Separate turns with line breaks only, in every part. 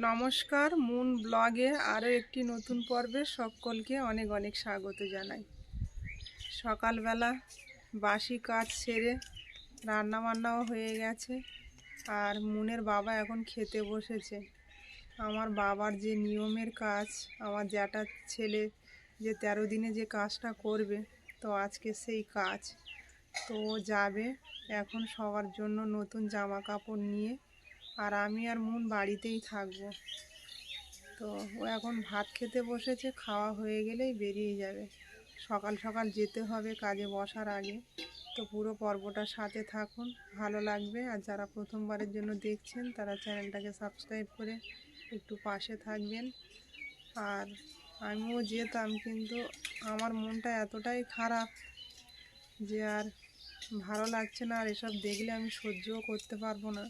নমস্কার, মুন ব্লগে আরও একটি নতুন পর্বে সকলকে অনেক অনেক স্বাগত জানাই। সকালবেলা বাসি কাজ সেরে রান্নাবান্নাও হয়ে গেছে, আর মুনের বাবা এখন খেতে বসেছে। আমার বাবার যে নিয়মের কাজ, আমার জ্যাঠার ছেলে যে 13 দিনে যে কাজটা করবে, তো আজকে সেই কাজ। তো ও যাবে এখন সবার জন্য নতুন জামা কাপড় নিয়ে, আর আমি আর মুন বাড়িতেই থাকবো। তো ও এখন ভাত খেতে বসেছে, খাওয়া হয়ে গেলেই বেরিয়ে যাবে। সকাল সকাল যেতে হবে কাজে বসার আগে। তো পুরো পর্বটার সাথে থাকুন, ভালো লাগবে। আর যারা প্রথমবারের জন্য দেখছেন তারা চ্যানেলটাকে সাবস্ক্রাইব করে একটু পাশে থাকবেন। আর আমিও যেতাম, কিন্তু আমার মনটা এতটাই খারাপ যে আর ভালো লাগছে না, আর এসব দেখলে আমি সহ্যও করতে পারবো না।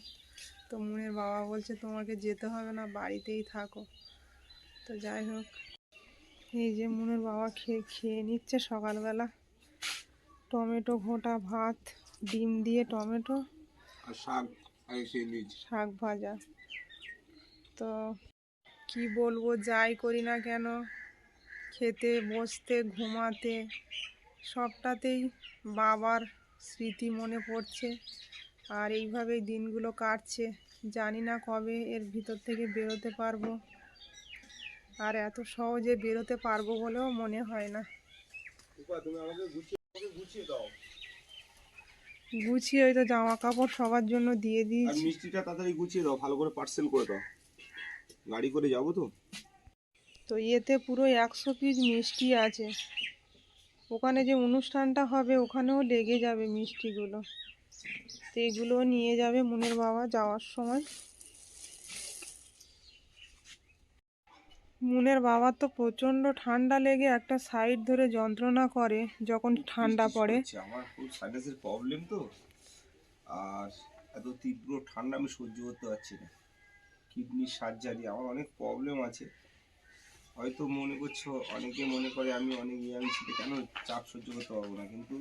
তো মুনের বাবা বলছে তোমাকে যেতে হবে না, বাড়িতেই থাকো। তো যাই হোক, এই যে মুনের বাবা খেয়ে নিচ্ছে সকালবেলা টমেটো ঘোঁটা ভাত, ডিম দিয়ে টমেটো
আর
শাক ভাজা। তো কি বলবো, যাই করি না কেন, খেতে বসতে ঘুমাতে সবটাতেই বাবার স্মৃতি মনে পড়ছে। আর এইভাবেই দিনগুলো কাটছে, জানি না কবে এর ভিতর থেকে বেরোতে পারবো। আর এত সহজে বেরোতে পারবো বলেও মনে হয় না। গুছিয়ে ওই তো জামা কাপড় সবার জন্য দিয়ে
আর
দিয়েছি।
মিষ্টিটা তাড়াতাড়ি গুছিয়ে দাও, ভালো করে পার্সেল করে দাও, গাড়ি করে যাবো তো।
তো এতে পুরো 100 পিস মিষ্টি আছে। ওখানে যে অনুষ্ঠানটা হবে ওখানেও লেগে যাবে মিষ্টিগুলো। তো এগুলো নিয়ে যাবে মুনের বাবা যাওয়ার সময়। মুনের বাবার তো প্রচণ্ড ঠান্ডা লেগে একটা সাইড ধরে যন্ত্রণা করে যখন ঠান্ডা পড়ে।
আমার খুব সাইনাসের প্রবলেম তো, আর এত তীব্র ঠান্ডা আমি সহ্য করতে পারছি না। কিডনির সার্জারি, আমার অনেক প্রবলেম আছে। হয়তো মনে করছো, অনেকে মনে করে আমি অনেক ইয়াং ছিল, কেন চাপ সহ্য করতে পারবো না, কিন্তু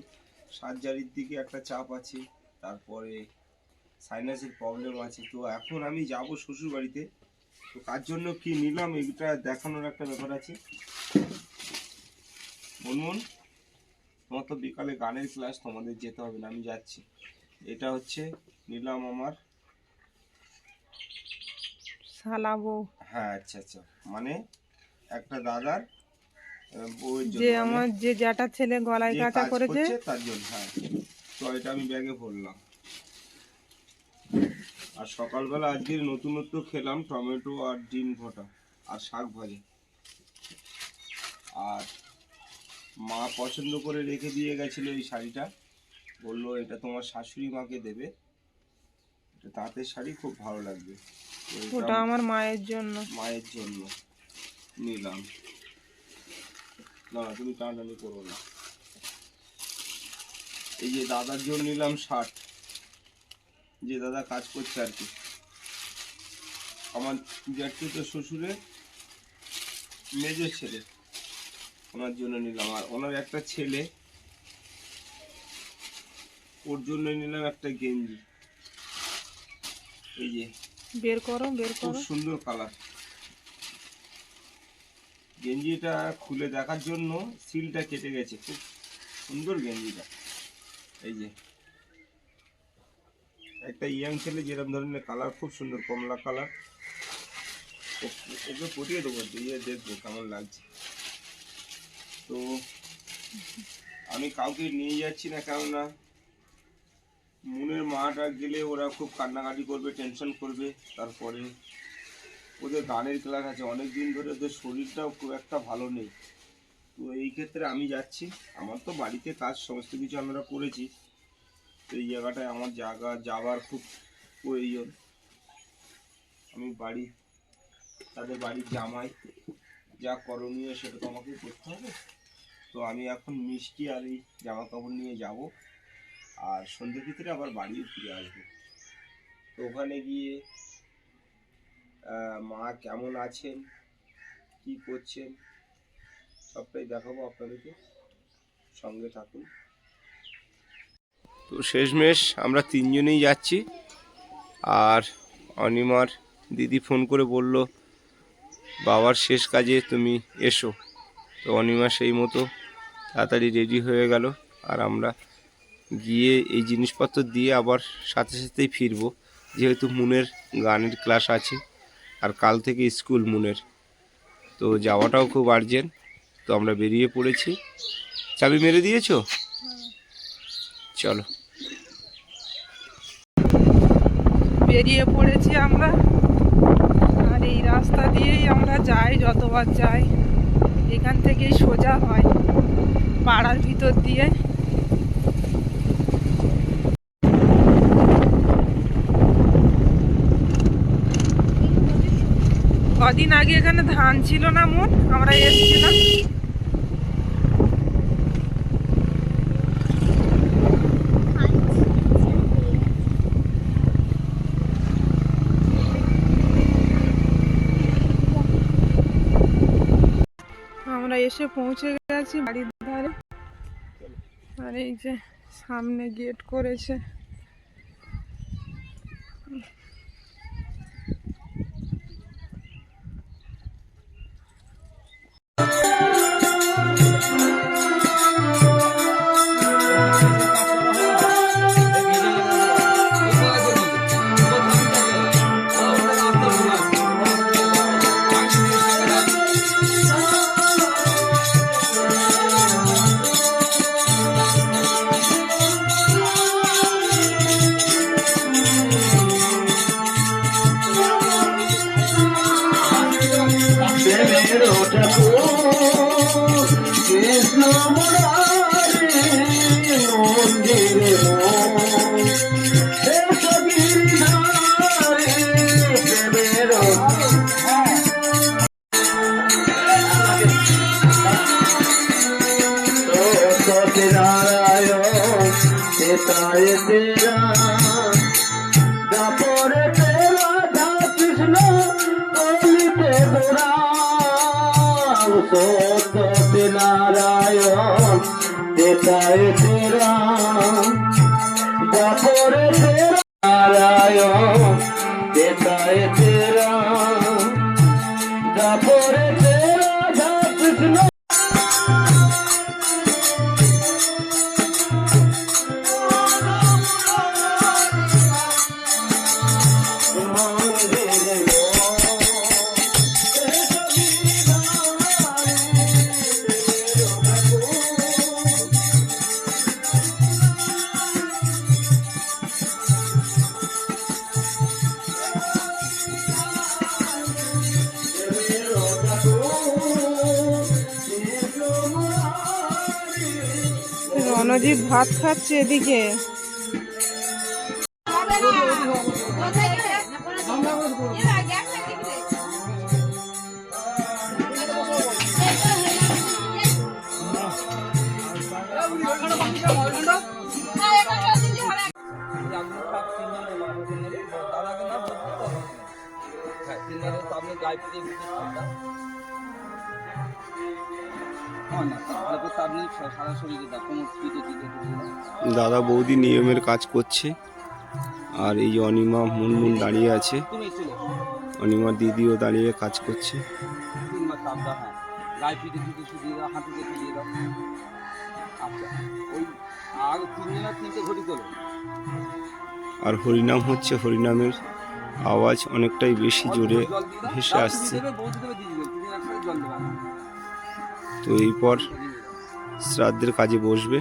সার্জারির দিকে একটা চাপ আছে, তারপরে সাইনাসের প্রবলেম আছে। তো এখন আমি যাব শ্বশুর বাড়িতে, তো কার জন্য কি নিলাম এটা দেখানোর একটা ব্যাপার আছে। মনমন, তোমার তো বিকালে গানের ক্লাস, তোমাদের যেতে হবে না, আমি যাচ্ছি। এটা হচ্ছে নিলাম আমার
শালা বউ,
হ্যাঁ আচ্ছা আচ্ছা, মানে একটা দাদার বউয়ের
যে
জন্য, মানে
আমার যে জ্যাঠার ছেলে গলায়
যে
কাঁচা
কাজ
করেছে।
করছে তার জন্য। হ্যাঁ, তো এটা আমি ব্যাগে ভরলাম। আর সকালবেলা আজকে নতুনত্ব খেলাম, টমেটো আর ডিম ঘোটা আর শাক ভাজা। আর মা পছন্দ করে রেখে দিয়ে গেছিল এই শাড়িটা, বললো এটা তোমার শাশুড়ি মাকে দেবে, এটা তাঁতের শাড়ি, খুব ভালো লাগবে।
ওটা আমার মায়ের জন্য।
মায়ের জন্য নিলাম। না না, তুমি টানাটানি করো না। এই যে দাদার জন্য নিলাম শার্ট, যে দাদা কাজ করছে আর কি, আমার জ্যাঠতো শ্বশুরের মেজর ছেলে, ওনার জন্য নিলাম। আর ওনার একটা ছেলে, ওর জন্য নিলাম একটা গেঞ্জি। এই যে
বের করো বের
খুব
করো।
সুন্দর কালার, গেঞ্জিটা খুলে দেখার জন্য সিলটা কেটে গেছে, খুব সুন্দর গেঞ্জিটা। এই যে একটা ইয়াং ছেলে যেরকম ধরনের কালার, খুব সুন্দর কমলা কালার, ওকে পটিয়ে দেবো, দিয়ে দেখবো কেমন লাগছে। তো আমি কাউকে নিয়ে যাচ্ছি না, কেননা মুনের মাটা গেলে ওরা খুব কান্নাকাটি করবে, টেনশন করবে। তারপরে ওদের গানের ক্লাস আছে, অনেক দিন ধরে ওদের শরীরটাও খুব একটা ভালো নেই। তো এই ক্ষেত্রে আমি যাচ্ছি, আমার তো বাড়িতে কাজ সমস্ত কিছু আমরা করেছি, তো এই জায়গাটায় আমার যাওয়ার খুব প্রয়োজন। আমি তাদের বাড়ির জামাই, যা করণীয় সেটা তো আমাকে করতে হবে। তো আমি এখন মিষ্টি আর এই জামা কাপড় নিয়ে যাব, আর সন্ধ্যের ভিতরে আবার বাড়িও ফিরে আসবো। তো ওখানে গিয়ে মা কেমন আছেন, কি করছেন, সবটাই দেখাবো আপনাদেরকে, সঙ্গে থাকুন। তো শেষমেশ আমরা তিনজনেই যাচ্ছি, আর অনিমার দিদি ফোন করে বলল বাবার শেষ কাজে তুমি এসো। তো অনিমা সেই মতো তাড়াতাড়ি রেডি হয়ে গেল, আর আমরা গিয়ে এই জিনিসপত্র দিয়ে আবার সাথে সাথেই ফিরবো, যেহেতু মুনের গানের ক্লাস আছে আর কাল থেকে স্কুল মুনের। তো যাওয়াটাও খুব আর্জেন্ট, তো আমরা বেরিয়ে পড়েছি। চাবি মেরে দিয়েছো? চলো
বেরিয়ে পড়েছি আমরা, আর এই রাস্তা দিয়েই আমরা যাই, যতবার যাই এখান থেকেই সোজা হয় পাড়ার ভিতর দিয়ে। কদিন আগে এখানে ধান ছিল না মোট, আমরা এসেছিলাম। আমরা এসে পৌঁছে গেছি বাড়ির ধারে, আর এই যে সামনে গেট করেছে।
नारायण देता है तेरा जापोरे तेरा नारायण देता है तेरा जापोरे तेरा जा कृष्ण
রণজিৎ ভাত খাচ্ছে এদিকে।
দাদা বৌদি নিয়মের কাজ করছে, আর এই যে অনিমা মুনমুন দাঁড়িয়ে আছে, অনিমা দিদিও দাঁড়িয়ে কাজ করছে। আর হরিনাম হচ্ছে, হরিনামের আওয়াজ অনেকটাই বেশি জোরে ভেসে আসছে। তো এরপর শ্রাদ্ধের কাজে বসবে।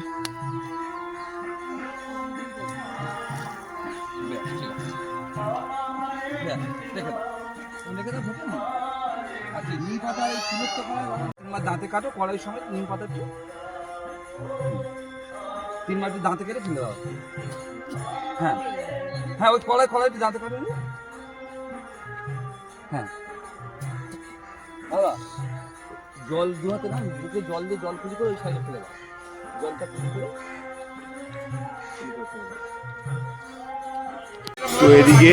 দাঁতে কাটো কড়াই সময় নিম পাতা 3 মাটি দাঁতে কেটে ফেলে দাও। হ্যাঁ হ্যাঁ, ওই কড়াইটি দাঁতে কাটো। হ্যাঁ বাবা, জল দুহাতে না, বুকে জল দিয়ে জল পুজি করে ওই সাইডে ফেলে দাও। জলটা পুজি করে।
তো এদিকে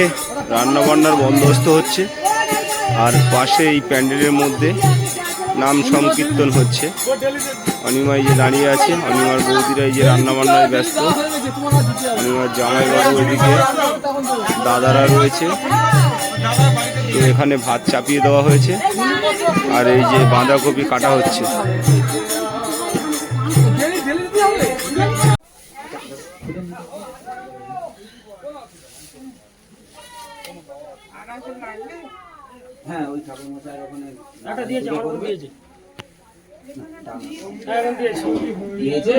রান্না বান্নার বন্দোবস্ত হচ্ছে, আর পাশে এই প্যান্ডেলের মধ্যে নাম সংকীর্তন হচ্ছে। অনিমা এই যে দাঁড়িয়ে আছে, অনিমার বৌদিরা এই যে রান্না বান্নায় ব্যস্ত। অনিমার জামাইবাবু এদিকে, দাদারা রয়েছে। তো এখানে ভাত চাপিয়ে দেওয়া হয়েছে আর এই যে বাঁধাকপি কাটা হচ্ছে।
হ্যাঁ ওই ঠাকুর মশাই ওখানে দিয়েছে,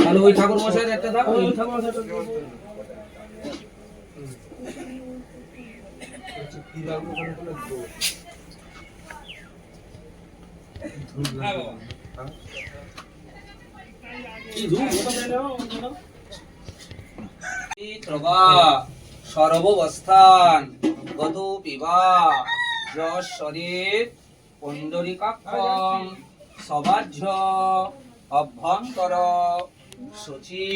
তাহলে ওই ঠাকুর মশাইয়ের একটা দাও। ওই ঠাকুর মশাই সর্ববস্থান গত পিবা যশ্বরের পুণ্ডরিকাক্ষং সবাজ্য অভ্যন্তর শুচি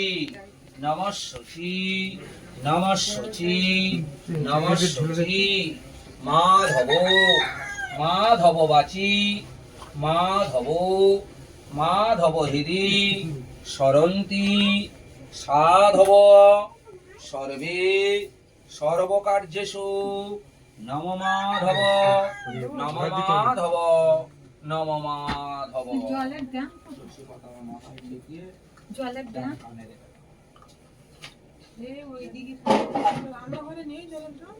নমঃ শুচি নমঃ শুচি নমঃ শুচি মাধব মাধব বাচি মাধব মাধব হৃদি সরন্তি সাধব সর্বে সর্বকার্যেষু নম মাধব নম মাধব নম মাধব।
জলের ড্রাম ওইদিকে রান্না ঘরে নেই জলের ড্রাম।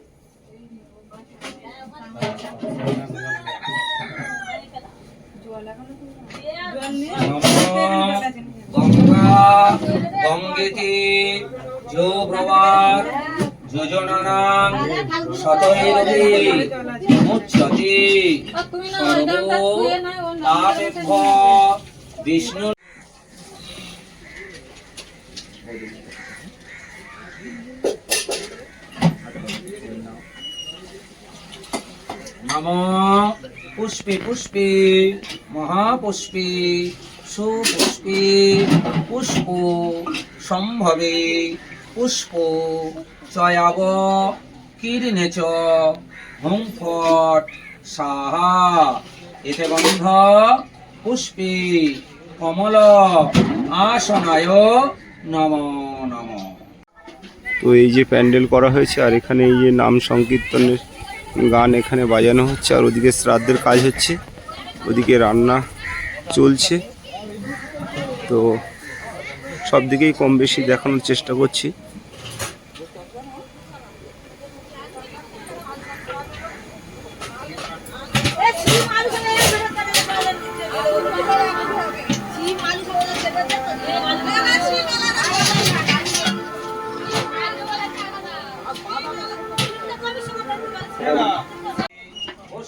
গঙ্গা গঙ্গেতি যো ব্রবাদ যোজনানাং শতৈরবি মুচ্যতি সর্বো পাপেভ্য বিষ্ণু। নমো পুষ্পে পুষ্পে মহাপুষ্পে সুপুষ্পে পুষ্প সম্ভবে পুষ্প চয়াব কীর্ণে চ হুং ফট সাহা এতে গন্ধ পুষ্পে কমল আসনায় নমো নমঃ।
তো এই যে প্যান্ডেল করা হয়েছে আর এখানে এই যে নাম সংকীর্তনের গান এখানে বাজানো হচ্ছে আর ওদিকে শ্রাদ্ধের কাজ হচ্ছে, ওদিকে রান্না চলছে। তো সব দিকেই কম বেশি দেখানোর চেষ্টা করছি।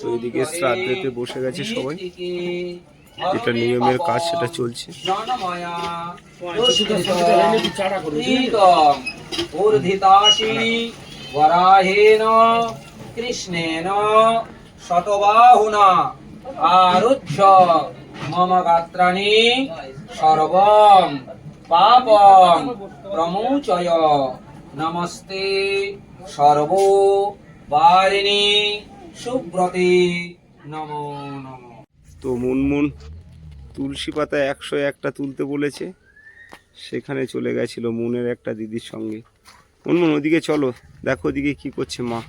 তো এদিকে শ্রাদ্ধেতে বসে গেছে সবাই, যেটা নিয়মের কাজ সেটা চলছে।
বরাহেন কৃষ্ণেন শতবাহুনা আরুহ্য মম গাত্রাণি সর্বং পাপং প্রমোচয় নমস্তে সর্ব বারিণী সুব্রতে নমো নমঃ।
তো মুনমুন তুলসী পাতা 101টা তুলতে বলেছে, সেখানে চলে গেছিল মুনের একটা দিদির সঙ্গে। মুনমুন ওদিকে চলো, দেখো ওদিকে কি করছে মা।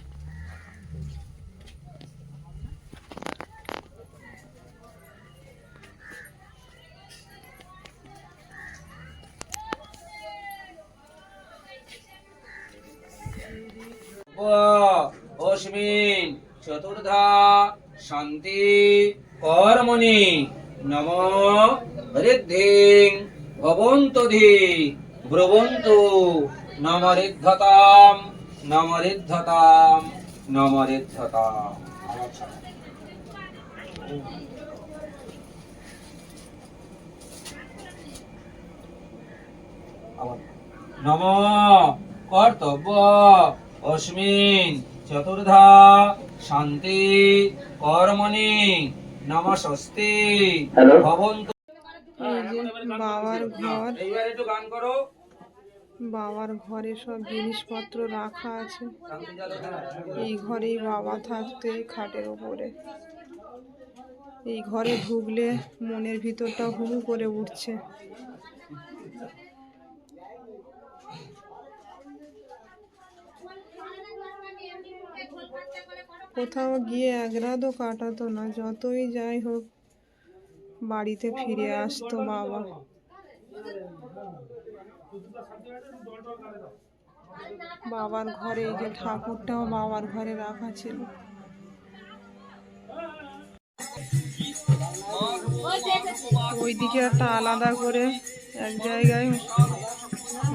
অস্মিন চতুর্ধা শান্তি কর্মণি নম ঋদ্ধিং ভবন্তধি ব্রবন্তু নম ঋদ্ধতাম নম ঋদ্ধতাম নম ঋদ্ধতাম। নম কর্তব্য অস্মিন চতুর্ধা শান্তি কর্মণি নমস্তে ভবন্তু।
এই যে বাবার ঘর,
এইবার একটু গান করো।
বাবার ঘরে সব জিনিসপত্র রাখা আছে। এই ঘরেই বাবা থাকতো, এই খাটের ওপরে। এই ঘরে ঢুকলে মনের ভিতরটা হু হু করে উঠছে। কোথাও গিয়ে এক রাতও কাটাতো না, যতই যাই হোক বাড়িতে ফিরে আসতো বাবা। বাবার ঘরে এই যে ঠাকুরটাও বাবার ঘরে রাখা ছিল। ওইদিকে একটা আলাদা করে এক জায়গায়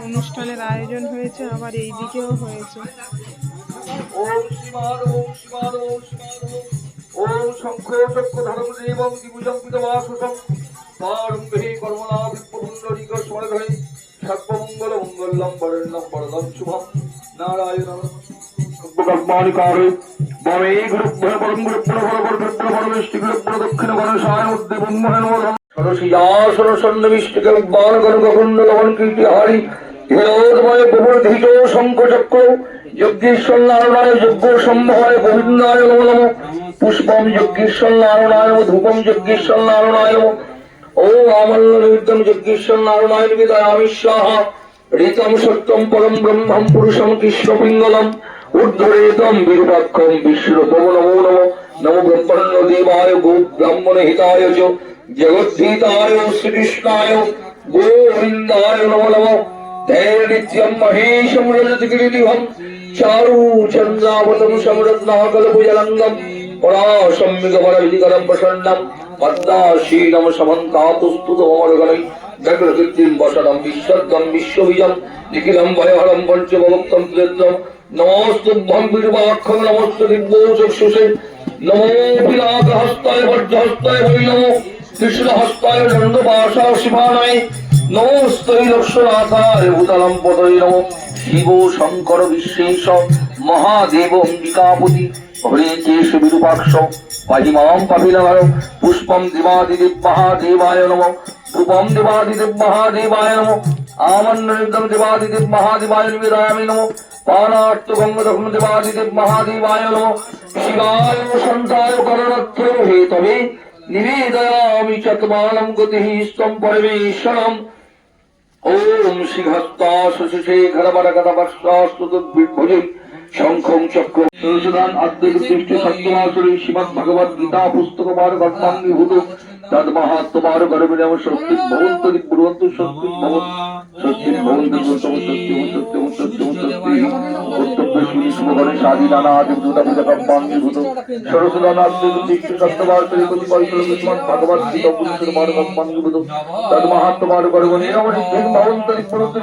অনুষ্ঠানের আয়োজন হয়েছে, আবার এই দিকেও হয়েছে।
ওম শ্রীমান ওম শ্রীমান ওম শ্রীমান ওম শঙ্খ চক্র ধারণ দেবং দিবুজঙ্কিত বাসুসং পারম্ভে কর্মণা বিপ্রপুণ্ডরিক স্মরধরে সর্বমঙ্গল মঙ্গলম বরেণ্যম বরদম শুভম নারায়ণ কর্মাণি কারে বমে গুরুভ্য পরম গুরুভ্য পরবর্তী পরমেষ্টি গুরুভ্য দক্ষিণ গণেশায় উদ্দেবং মহেন্দ্র সরসিয়াসন সন্নিবিষ্টকে বাণ গণকুণ্ড লবণ কীর্তি হারি হিরোদময় প্রবর্ধিত শঙ্খ চক্র যজ্ঞেশ্বর নারায়ণায় যজ্ঞ সম্ভবায় গোবিন্দায় নমো নমঃ পুষ্পম যজ্ঞেশ্বর নারায়ণায় নমঃ ধূপম যজ্ঞেশ্বর নারায়ণায় নমঃ ওম আমল্ল নিবেদ্যম যজ্ঞেশ্বর নারায়ণায় নিবেদয়ামি স্বাহা ঋতম সত্যম পরম ব্রহ্মম পুরুষম কৃষ্ণ পিঙ্গলম ঊর্ধ্বরেতম বিরূপাক্ষম বিষ্ণুপম নমো নমঃ নমো ব্রহ্মণ্য দেবায় গো ব্রাহ্মণ হিতায় চ জগদ্ধিতায় শ্রীকৃষ্ণায় গোবিন্দায় নমো নমঃ दैर्नित्यं महेशं रजतगिरिदिवं चारु चन्द्रावतं समरत्नाकल्पजलङ्गं पराशम्यकपरविधिकरं प्रसन्नं पद्माशीनं समन्तातुस्तुतमर्गणै व्यग्रकीर्तिं वसनं विश्वद्गं विश्वबीजं निखिलं भयहरं पञ्चमभक्तं त्रिद्रं नमोस्तुभ्यं विरूपाक्षं नमोस्तु दिव्योचक्षुषे नमो पिनाकहस्ताय वज्रहस्ताय वै नमो कृष्णहस्ताय दण्डपाशा शिवानाय नमोस्तै लक्ष्मणाथाय भूतलं पदये नमो शिव शंकर विश्वेश महादेव अम्बिकापति हरे केश विरूपाक्ष पाहिमां पापिनगर पुष्पं देवादिदेव महादेवाय नमः धूपं देवादिदेव महादेवाय नमः आमन्त्रितं देवादिदेव महादेवाय निवेदयामि नमः पानार्तकं दग्धं देवादिदेव महादेवाय नमः शिवाय शान्ताय करुणात्रे हेतवे निवेदयामि चत्वारं गतिः स्तं परमेश्वरम् ओम श्रीहस्ता शशिशेखर वरकटपक्षास्तुतुर्भुजे शंखं चक्रं सुरसुदान अद्वैतदृष्टि सत्यमासुरी श्रीमद् भगवद गीता पुस्तक पार कर्मांगीभूत तद्महात्म पार गर्भिणम स्वस्ति भवन्तु दिब्रुवन्तु स्वस्ति भवन्तु स्वस्ति उत्तम शुभगणे शादीनाना आदिभूत कर्मांगीभूत सुरसुदान अद्वैतदृष्टि सत्यमासुरी श्रीमद् भगवद गीता पुस्तक पार कर्मांगीभूत तद्महात्म पार गर्भिणम भवन्तु दिब्रुवन्तु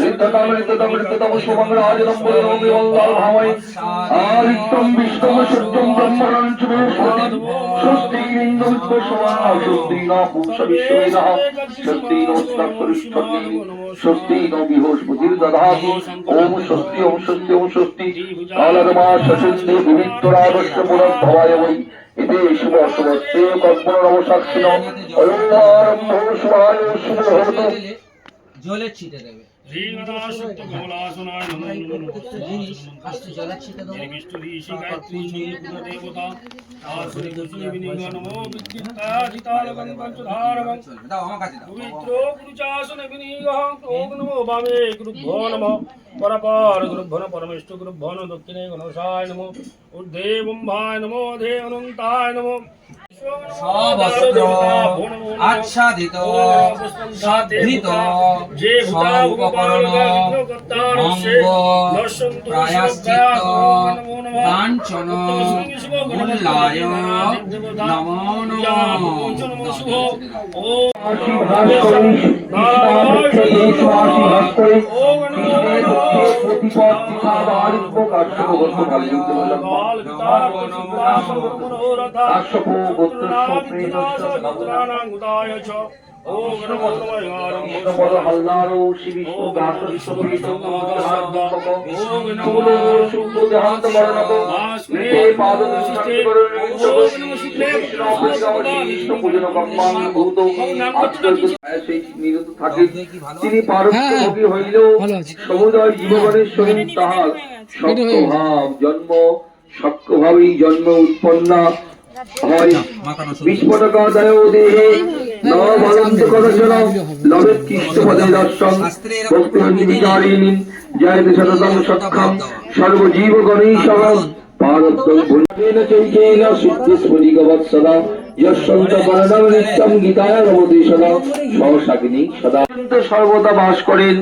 रिद्धतामृततम शुभंगराजनम पुरोगि मंगल भावै आदित्यं विष्णुं शुद्धं ब्रह्मणं च स्वस्ति इंद्रो विश्वशवा स्वस्ति न पुरुष विश्वेनः स्वस्ति नो तत्पुरुषोत्तम स्वस्ति नो बृहस्पतिर् दधातु ओम स्वस्ति ओम स्वस्ति ओम स्वस्ति कालरमा शशिन्दे विविक्तरागस्य पुनर्भवाय वै इति शुभ शुभस्ते कर्मण नमसाक्षिणो अय्यारम्भो शुभाय शुभहोतु
জলে ছিটে দেবে
परमेष्टु गुरुभ्यो नमः दक्षिणे गणेशाय नमः ऊर्ध्वे बुम्भाय नमो धे अनन्ताय नमः
সবস্ত্র আচ্ছাদিত সাধিত সৌপকরণ অঙ্গ প্রায়শ্চিত্ত কাঞ্চন মূল্যায় নমো
हल्लारो श्री विष्णु তিনি পারস্যভোগী হইলেও সমুদয় জীবগণের সহিত তাহার সত্যভাব জন্ম সত্যভাবেই জন্ম উৎপন্না হয় বিস্ফোটকাদায় দেহে নবনন্ত কদর্শন লবেত কৃষ্ণপদে দর্শন ভক্তি বিচারিণী জয়তে সততং সক্ষম সর্বজীব গণেশঃ পারত্বং ভুলেন চৈকেন সিদ্ধিস্ফটিকবৎসদা যশন্ত বরণং নিত্যং গীতায় রমতি সদা সহসাকিনী সদা সর্বদা বাস করেন।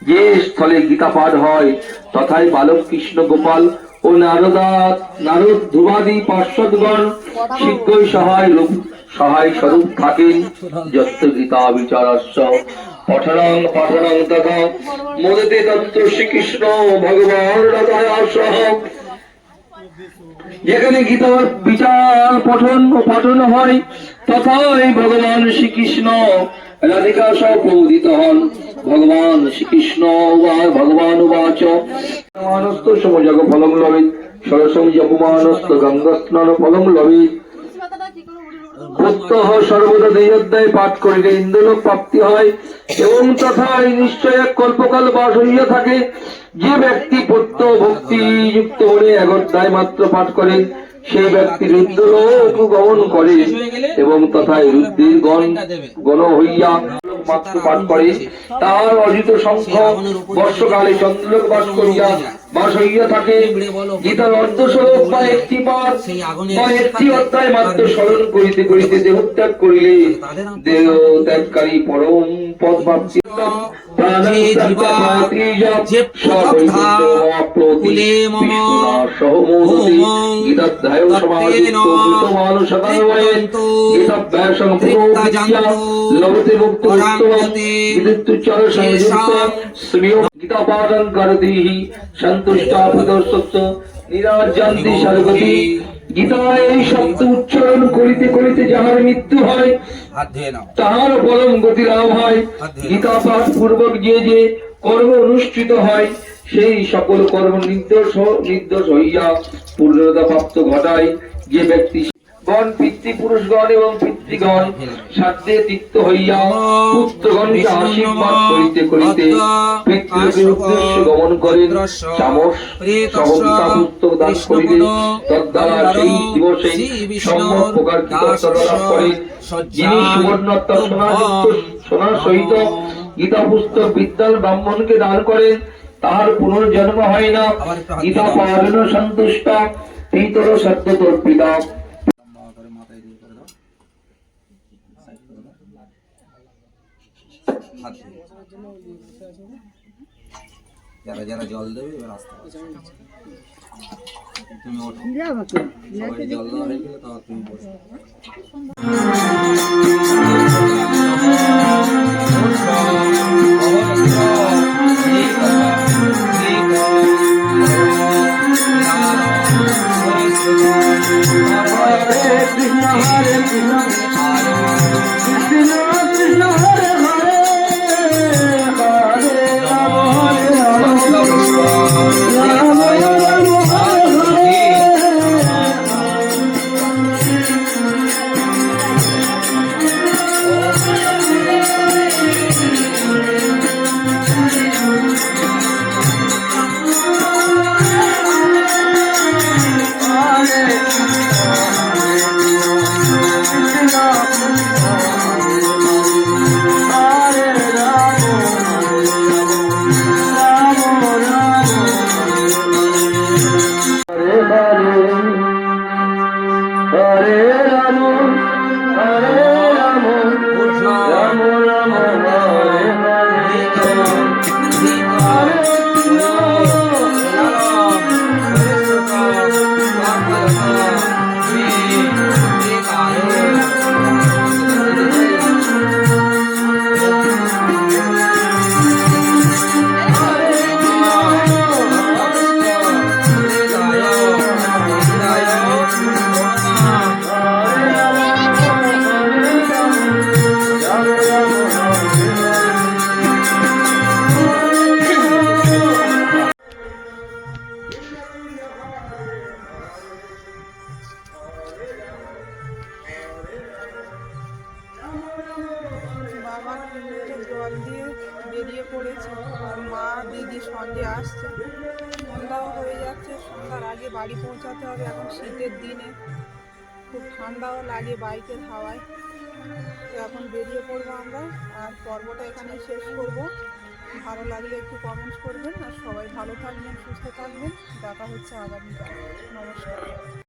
যে স্থলে গীতা পাঠ হয় তথায় বালক কৃষ্ণ গোপাল ও নারদ ধ্রুবাদি পার্শ্বদগণ শীঘ্রই সহায় স্বরূপ থাকেন। যত্র গীতা বিচারস্য পঠনং তথা মোদতে তত্ত্ব শ্রীকৃষ্ণ ভগবান হৃদয়াসহ। যেখানে গীতার বিচার পঠন ও পাঠন হয় তথায় ভগবান শ্রীকৃষ্ণ রাধিকা সহ প্রবোধিত হন। ভগবান শ্রীকৃষ্ণ ভগবান উবাচ মানস্ত সমজগ ফলং লবেৎ সরসং জপমানস্ত গঙ্গা স্নান ফলং লবেৎ। প্রত্যহ সর্বদা এই অধ্যায় পাঠ করিলে ইন্দ্রলোক প্রাপ্তি হয় এবং তথা নিশ্চয় এক কল্পকাল বাস হইয়া থাকে। যে ব্যক্তি প্রত্যহ ভক্তি যুক্ত হলে এক অধ্যায় মাত্র পাঠ করে সেই ব্যক্তি রুদ্রলোক গমন করে এবং তথায় রুদ্রের গণ হইয়া মাত্র পাঠ করে তাহার অর্জিত সংখ্য বর্ষকালে চন্দ্রলোক বাস হইয়া থাকে। গীতার অর্ধ শ্লোক বা একটি পাঠ বা একটি অধ্যায় মাত্র স্মরণ করিতে করিতে দেহত্যাগ করিলে দেহ ত্যাগকারী পরম পদ প্রাপ্তি গীতা পাঠন করতি সন্তুষ্টা নিরাজন্তি সর্বতি। গীতা এই শব্দ উচ্চারণ করিতে করিতে যাহার মৃত্যু হয় তাহার পরম গতি লাভ হয়। গীতা পাঠ পূর্বক যে যে কর্ম অনুষ্ঠিত হয় সেই সকল কর্ম নির্দোষ হইয়া পূর্ণতা প্রাপ্ত ঘটায়। যে ব্যক্তি গণ পিতৃপুরুষগণ এবং পিতৃগণ সাধ্যে তিক্ত হইয়া পুত্রগণকে আশীর্বাদ করিতে করিতে পিতৃলোকের উদ্দেশ্যে গমন করেন। চামস সহমিতা পুস্তক দান করিলে তদ্দ্বারা সেই দিবসে সম্যক প্রকার কৃতজ্ঞতা লাভ করেন। যিনি সুবর্ণত্ব সোনার সহিত গীতা পুস্তক বিদ্যাল ব্রাহ্মণকে দান করেন তাহার পুনর্জন্ম হয় না। গীতা পাঠন সন্তুষ্ট পিতর সত্য তর্পিতা।
যারা যারা জল দেবে এবার আসতে তুমি ওঠো সবাই জল দেওয়া হয়ে গেলে তারপর তুমি বসো।
সন্ধ্যে আসছে, সন্ধ্যাও হয়ে যাচ্ছে, সন্ধ্যার আগে বাড়ি পৌঁছাতে হবে এখন শীতের দিনে। খুব ঠান্ডাও লাগে বাইকের হাওয়ায়। তো এখন বেরিয়ে পড়বো আমরা, আর পর্বটা এখানেই শেষ করব। ভালো লাগলে একটু কমেন্ট করবেন, আর সবাই ভালো থাকবেন, সুস্থ থাকবেন। দেখা হচ্ছে আগামীকাল। নমস্কার।